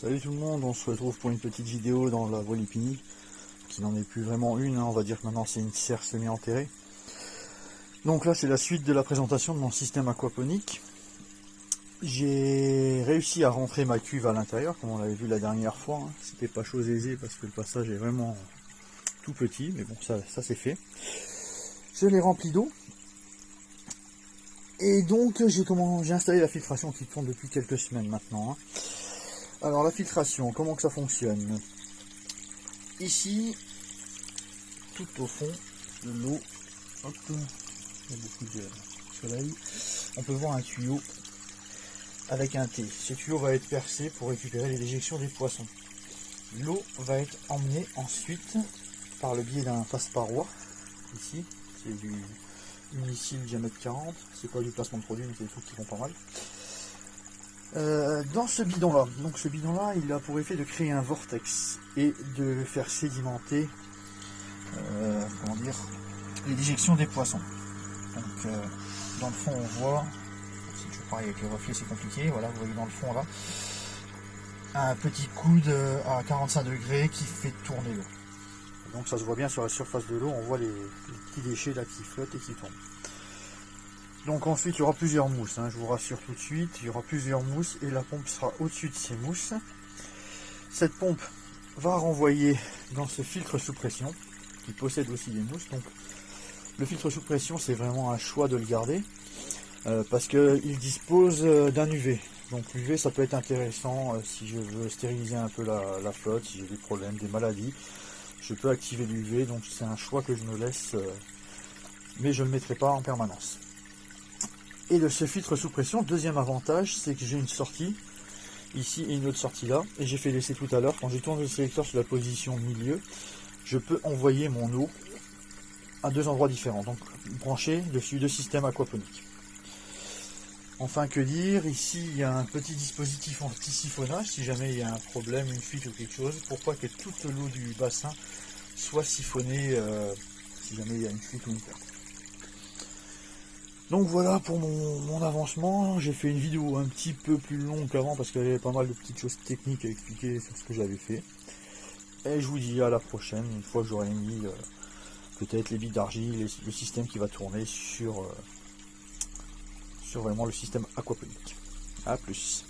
Salut tout le monde, on se retrouve pour une petite vidéo dans la voie Lipini, qui n'en est plus vraiment une, hein. On va dire que maintenant c'est une serre semi-enterrée. Donc là c'est la suite de la présentation de mon système aquaponique. J'ai réussi à rentrer ma cuve à l'intérieur, comme on l'avait vu la dernière fois, hein. C'était pas chose aisée parce que le passage est vraiment tout petit, mais bon ça c'est fait. Je l'ai rempli d'eau. Et donc j'ai installé la filtration qui tourne depuis quelques semaines maintenant, hein. Alors la filtration, comment que ça fonctionne? Ici, tout au fond de l'eau, hop, il y a beaucoup de soleil, on peut voir un tuyau avec un T. Ce tuyau va être percé pour récupérer les déjections des poissons. L'eau va être emmenée ensuite par le biais d'un passe-paroi. Ici, c'est du Unicil diamètre 40, c'est pas du placement de produit, mais c'est des trucs qui vont pas mal. Dans ce bidon là, donc ce bidon là il a pour effet de créer un vortex et de faire sédimenter comment dire, les déjections des poissons. Donc dans le fond on voit, c'est toujours pareil avec les reflets c'est compliqué, voilà vous voyez dans le fond là, un petit coude à 45 degrés qui fait tourner l'eau. Donc ça se voit bien sur la surface de l'eau, on voit les petits déchets là qui flottent et qui tournent. Donc ensuite il y aura plusieurs mousses, hein, je vous rassure tout de suite, il y aura plusieurs mousses et la pompe sera au-dessus de ces mousses. Cette pompe va renvoyer dans ce filtre sous pression qui possède aussi des mousses. Donc le filtre sous pression c'est vraiment un choix de le garder parce qu'il dispose d'un UV. Donc l'UV ça peut être intéressant si je veux stériliser un peu la flotte, si j'ai des problèmes, des maladies, je peux activer l'UV, donc c'est un choix que je me laisse, mais je ne le mettrai pas en permanence. Et de ce filtre sous pression, deuxième avantage, c'est que j'ai une sortie ici et une autre sortie là. Et j'ai fait l'essai tout à l'heure, quand je tourne le sélecteur sur la position milieu, je peux envoyer mon eau à deux endroits différents. Donc branché dessus deux systèmes aquaponiques. Enfin que dire, ici il y a un petit dispositif anti-siphonnage, si jamais il y a un problème, une fuite ou quelque chose, pour pas que toute l'eau du bassin soit siphonnée si jamais il y a une fuite ou une perte. Donc voilà pour mon avancement. J'ai fait une vidéo un petit peu plus longue qu'avant parce qu'il y avait pas mal de petites choses techniques à expliquer sur ce que j'avais fait. Et je vous dis à la prochaine, une fois que j'aurai mis peut-être les billes d'argile, le système qui va tourner sur vraiment le système aquaponique. A plus.